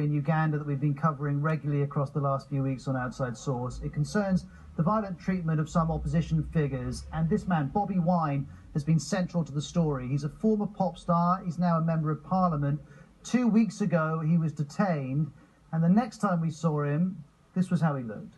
story in Uganda that we've been covering regularly across the last few weeks on Outside Source. It concerns the violent treatment of some opposition figures, and this man, Bobi Wine, has been central to the story. He's a former pop star. He's now a member of parliament. 2 weeks ago, he was detained, and the next time we saw him, this was how he looked.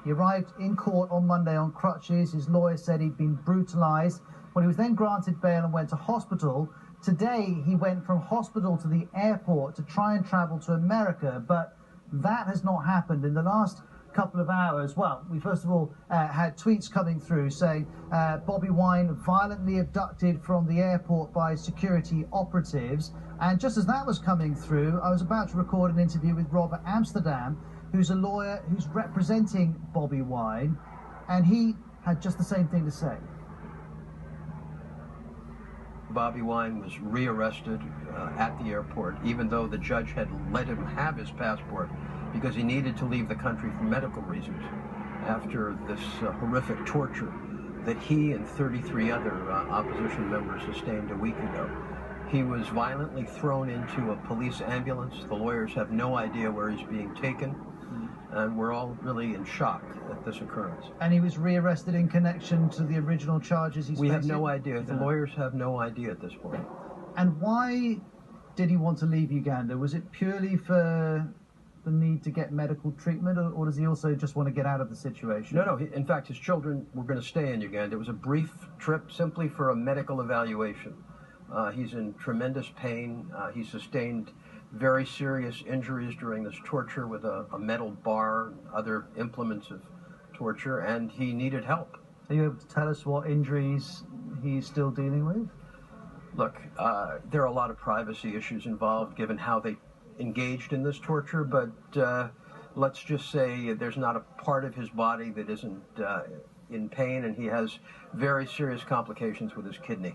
He arrived in court on Monday on crutches. His lawyer said he'd been brutalized. Well, he was then granted bail and went to hospital. Today, he went from hospital to the airport to try and travel to America, but that has not happened. In the last couple of hours, well, we first of all had tweets coming through saying Bobi Wine violently abducted from the airport by security operatives. And just as that was coming through, I was about to record an interview with Robert Amsterdam, who's a lawyer who's representing Bobi Wine, and he had just the same thing to say. Bobi Wine was rearrested at the airport, even though the judge had let him have his passport because he needed to leave the country for medical reasons after this horrific torture that he and 33 other opposition members sustained a week ago. He was violently thrown into a police ambulance. The lawyers have no idea where he's being taken, and we're all really in shock at this occurrence. And he was rearrested in connection to the original charges he's facing? We have no idea. The lawyers have no idea at this point. And why did he want to leave Uganda? Was it purely for the need to get medical treatment, or does he also just want to get out of the situation? No, in fact, his children were going to stay in Uganda. It was a brief trip simply for a medical evaluation. He's in tremendous pain. He sustained very serious injuries during this torture with a metal bar, other implements of torture, and he needed help. Are you able to tell us what injuries he's still dealing with? Look, there are a lot of privacy issues involved given how they engaged in this torture, but let's just say there's not a part of his body that isn't in pain, and he has very serious complications with his kidney.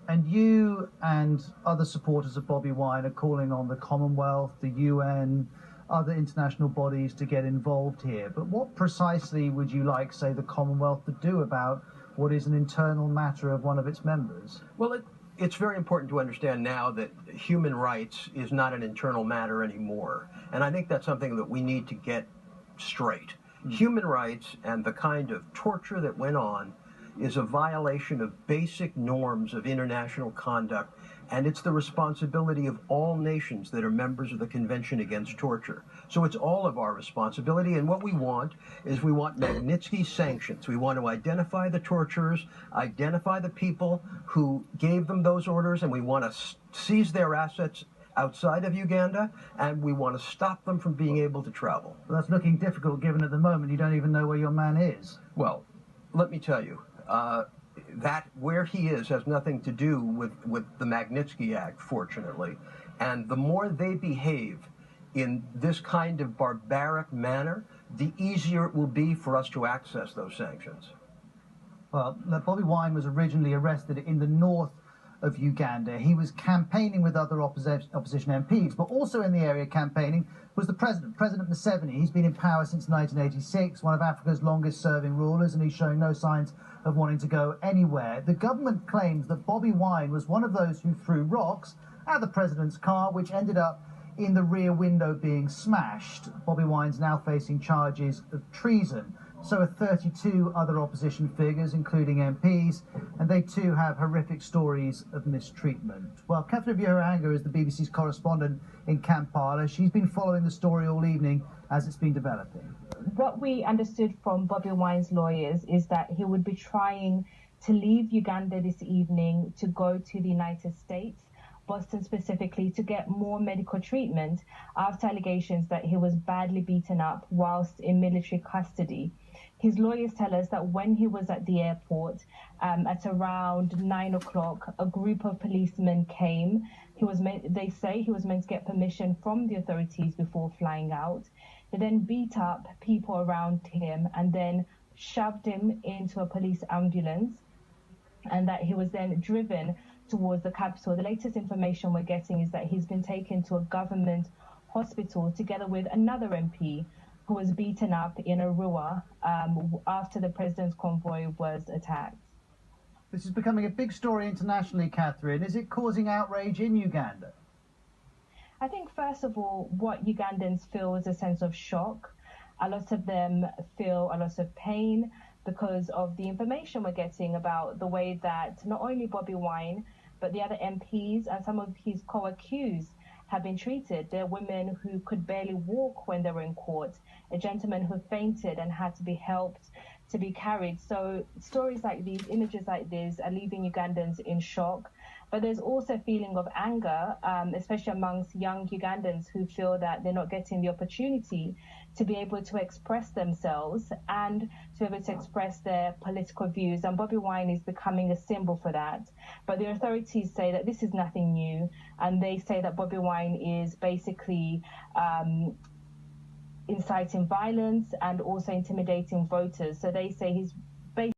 And you and other supporters of Bobi Wine are calling on the Commonwealth, the UN, other international bodies to get involved here. But what precisely would you like, say, the Commonwealth to do about what is an internal matter of one of its members? Well, it's very important to understand now that human rights is not an internal matter anymore. And I think that's something that we need to get straight. Human rights and the kind of torture that went on is a violation of basic norms of international conduct, and it's the responsibility of all nations that are members of the Convention Against Torture. So it's all of our responsibility, and what we want is we want Magnitsky sanctions. We want to identify the torturers, identify the people who gave them those orders, and we want to seize their assets outside of Uganda, and we want to stop them from being able to travel. Well, that's looking difficult given at the moment you don't even know where your man is. Well, let me tell you, that where he is has nothing to do with the Magnitsky Act, fortunately. And the more they behave in this kind of barbaric manner, the easier it will be for us to access those sanctions. Well, Bobi Wine was originally arrested in the north of Uganda. He was campaigning with other opposition MPs, but also in the area campaigning was the President Museveni. He's been in power since 1986, one of Africa's longest-serving rulers, and he's showing no signs of wanting to go anywhere. The government claims that Bobi Wine was one of those who threw rocks at the president's car, which ended up in the rear window being smashed. Bobi Wine's now facing charges of treason. So are 32 other opposition figures, including MPs, and they too have horrific stories of mistreatment. Well, Catherine Bihanga is the BBC's correspondent in Kampala. She's been following the story all evening as it's been developing. What we understood from Bobi Wine's lawyers is that he would be trying to leave Uganda this evening to go to the United States, Boston specifically, to get more medical treatment after allegations that he was badly beaten up whilst in military custody. His lawyers tell us that when he was at the airport at around 9 o'clock, a group of policemen came. They say he was meant to get permission from the authorities before flying out. They then beat up people around him and then shoved him into a police ambulance, and that he was then driven towards the capital. The latest information we're getting is that he's been taken to a government hospital together with another MP who was beaten up in R.E.A.L after the president's convoy was attacked. This is becoming a big story internationally, Catherine. Is it causing outrage in Uganda? I think, first of all, what Ugandans feel is a sense of shock. A lot of them feel a lot of pain because of the information we're getting about the way that not only Bobi Wine, but the other MPs and some of his co-accused have been treated. There are women who could barely walk when they were in court, a gentleman who fainted and had to be helped to be carried. So stories like these, images like this are leaving Ugandans in shock. But there's also a feeling of anger, especially amongst young Ugandans who feel that they're not getting the opportunity to be able to express themselves and to be able to express their political views. And Bobi Wine is becoming a symbol for that. But the authorities say that this is nothing new. And they say that Bobi Wine is basically inciting violence and also intimidating voters. So they say he's